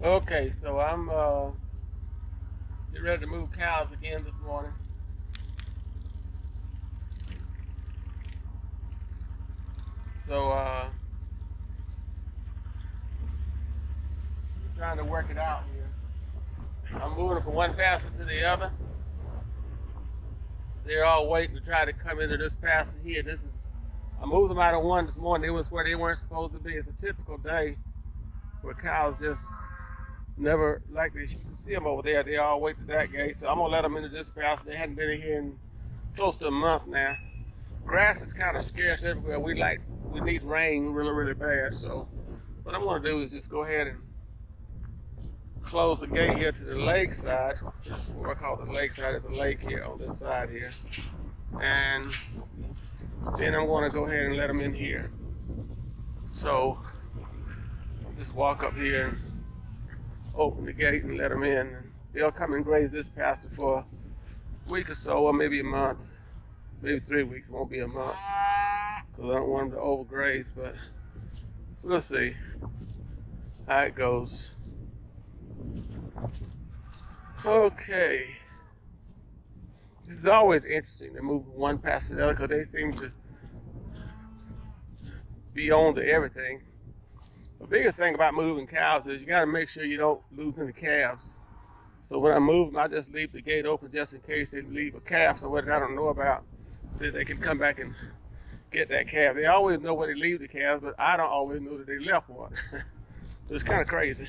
Okay, so I'm getting ready to move cows again this morning. So I'm trying to work it out here. I'm moving from one pasture to the other. So they're all waiting to try to come into this pasture here. I moved them out of one this morning. It was where they weren't supposed to be. It's a typical day where cows just never, like you can see them over there. They all wait to that gate. So I'm gonna let them into this pasture. They hadn't been in here in close to a month now. Grass is kind of scarce everywhere. We need rain really, really bad. So what I'm gonna do is just go ahead and close the gate here to the lake side. What I call the lake side. There's a lake here on this side here. And then I'm gonna go ahead and let them in here. So just walk up here and open the gate and let them in. And they'll come and graze this pasture for a week or so, or maybe a month, maybe 3 weeks. It won't be a month because I don't want them to overgraze, but we'll see how it goes. Okay. This is always interesting to move one past the other because they seem to be on to everything. The biggest thing about moving cows is you got to make sure you don't lose any calves. So when I move them, I just leave the gate open just in case they leave a calf, so what I don't know about, that they can come back and get that calf. They always know where they leave the calves, but I don't always know that they left one. It's kind of crazy.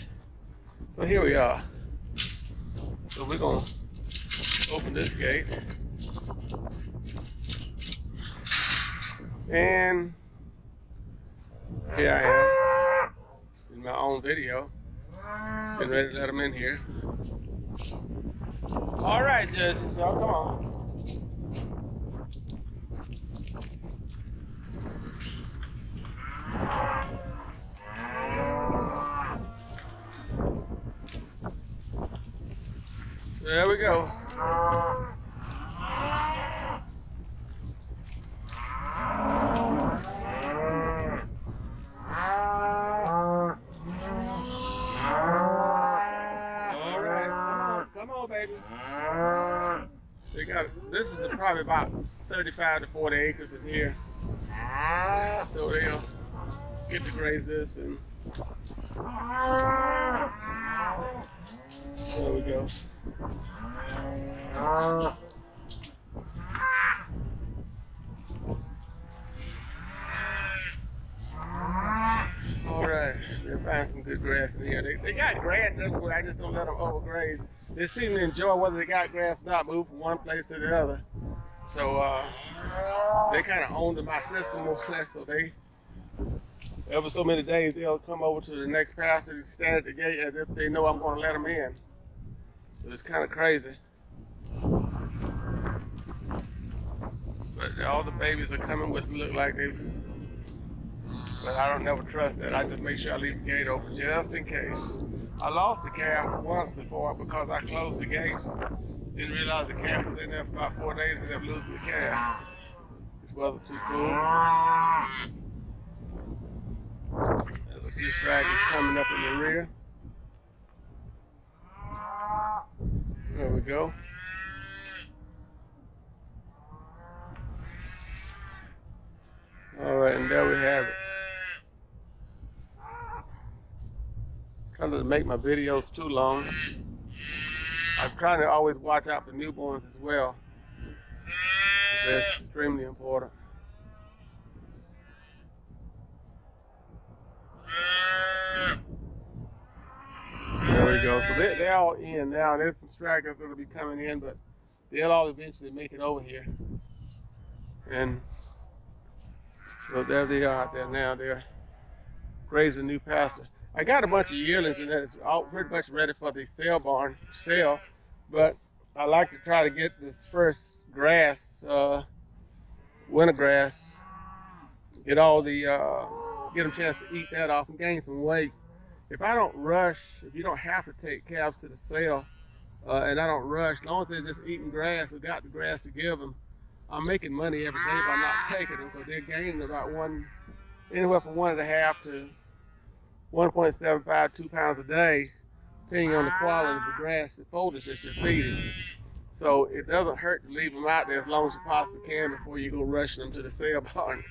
But here we are. So we're going to open this gate. And here I am in my own video. Getting ready to let them in here. All right, Jersey, so come on. There we go. Come on, babies. This is probably about 35 to 40 acres in here. So they'll get to graze this and there we go. All right, they'll find some good grass in here. They got grass everywhere. I just don't let them overgraze. They seem to enjoy whether they got grass or not, move from one place to the other. So they kind of own to my system more or less. So they, every so many days, they'll come over to the next pasture and stand at the gate as if they know I'm going to let them in. So it's kind of crazy. But all the babies are coming with me, look like but I don't never trust that. I just make sure I leave the gate open just in case. I lost the calf once before because I closed the gates. Didn't realize the calf was in there for about 4 days and ended up losing the calf. It wasn't too cool. There's a few stragglers coming up in the rear. There we go. All right, and there we have it. Trying to make my videos too long. I'm trying to always watch out for newborns as well. That's extremely important. There we go. So they're all in now. There's some stragglers that will be coming in, but they'll all eventually make it over here. And so there they are out there now. They're grazing new pasture. I got a bunch of yearlings in there. It's all pretty much ready for the sale, but I like to try to get this first grass, winter grass, get them a chance to eat that off and gain some weight. If I don't rush, if you don't have to take calves to the sale, and I don't rush, as long as they're just eating grass, I've got the grass to give them, I'm making money every day by not taking them because they're gaining about anywhere from 1.5 to 1.75, 2 pounds a day depending on the quality of the grass, the foliage that you're feeding. So it doesn't hurt to leave them out there as long as you possibly can before you go rushing them to the sale barn.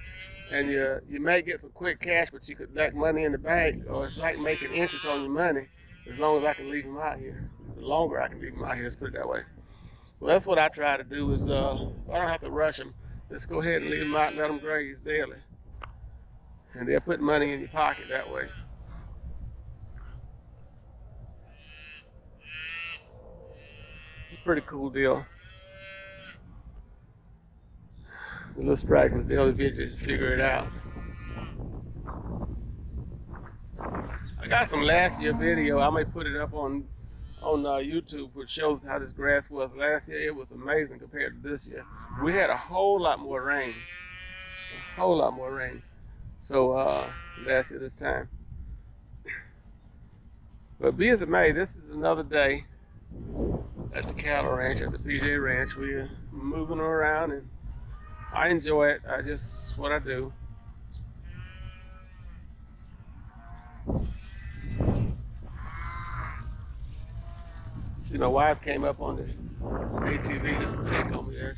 And you may get some quick cash, but you could like money in the bank, or it's like making interest on your money as long as I can leave them out here. The longer I can leave them out here, let's put it that way. Well, that's what I try to do is, I don't have to rush them. Just go ahead and leave them out and let them graze daily. And they'll put money in your pocket that way. It's a pretty cool deal. The little stragglers, they'll eventually figure it out. I got some last year video. I may put it up on YouTube, which shows how this grass was last year. It was amazing compared to this year. We had a whole lot more rain. A whole lot more rain. So last year this time. But be as it may, this is another day at the cattle ranch, at the PJ Ranch. We're moving around and I enjoy it. It's what I do. See, my wife came up on the ATV just to check on me there.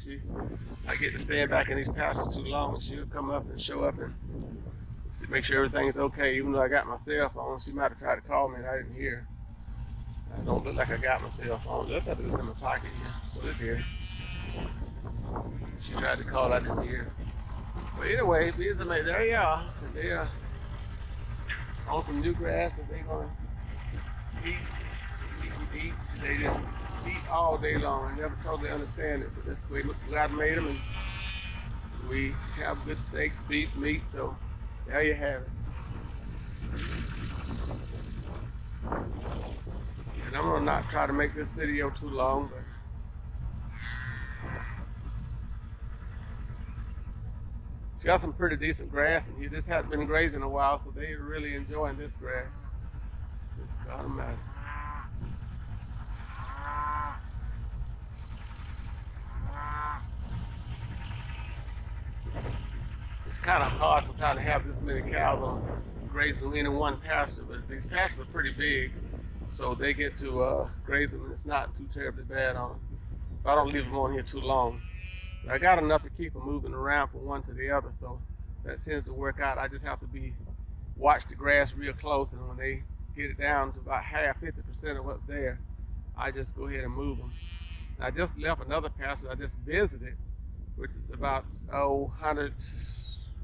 I get to stand back in these pastures too long, and she'll come up and show up and make sure everything's okay. Even though I got my cell phone, she might have tried to call me and I didn't hear. I don't look like I got my cell phone. Let's have this in my pocket here. So it's here. She tried to call, I didn't hear. But anyway, there you are. And they're on some new grass that they're gonna eat. They just eat all day long. I never totally understand it, but that's the way God made them, and we have good steaks, beef, meat, so there you have it. And I'm gonna not try to make this video too long, but it's got some pretty decent grass in here. This hasn't been grazing in a while, so they're really enjoying this grass. God almighty. It's kind of hard sometimes to have this many cows on grazing in one pasture, but these pastures are pretty big, so they get to graze them and it's not too terribly bad on them. But I don't leave them on here too long. But I got enough to keep them moving around from one to the other, so that tends to work out. I just have to watch the grass real close, and when they get it down to about half, 50% of what's there, I just go ahead and move them. I just left another pasture I just visited, which is about 100,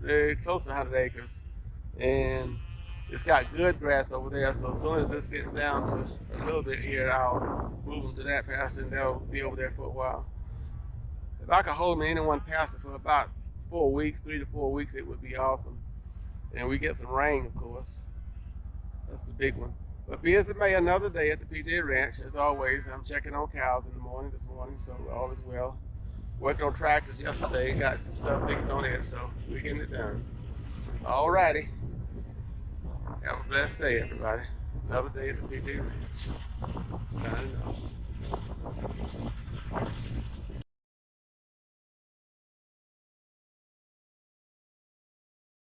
very close to 100 acres, and it's got good grass over there. So as soon as this gets down to a little bit here, I'll move them to that pasture, and they'll be over there for a while. If I could hold them in one pasture for about 4 weeks, 3 to 4 weeks, it would be awesome. And we get some rain, of course. That's the big one. But be as it may, another day at the PJ Ranch. As always, I'm checking on cows in the morning this morning, so all is well. Worked on tractors yesterday, got some stuff fixed on it, so we're getting it done. Alrighty. Have a blessed day, everybody. Another day at the PJ Ranch. Signing off.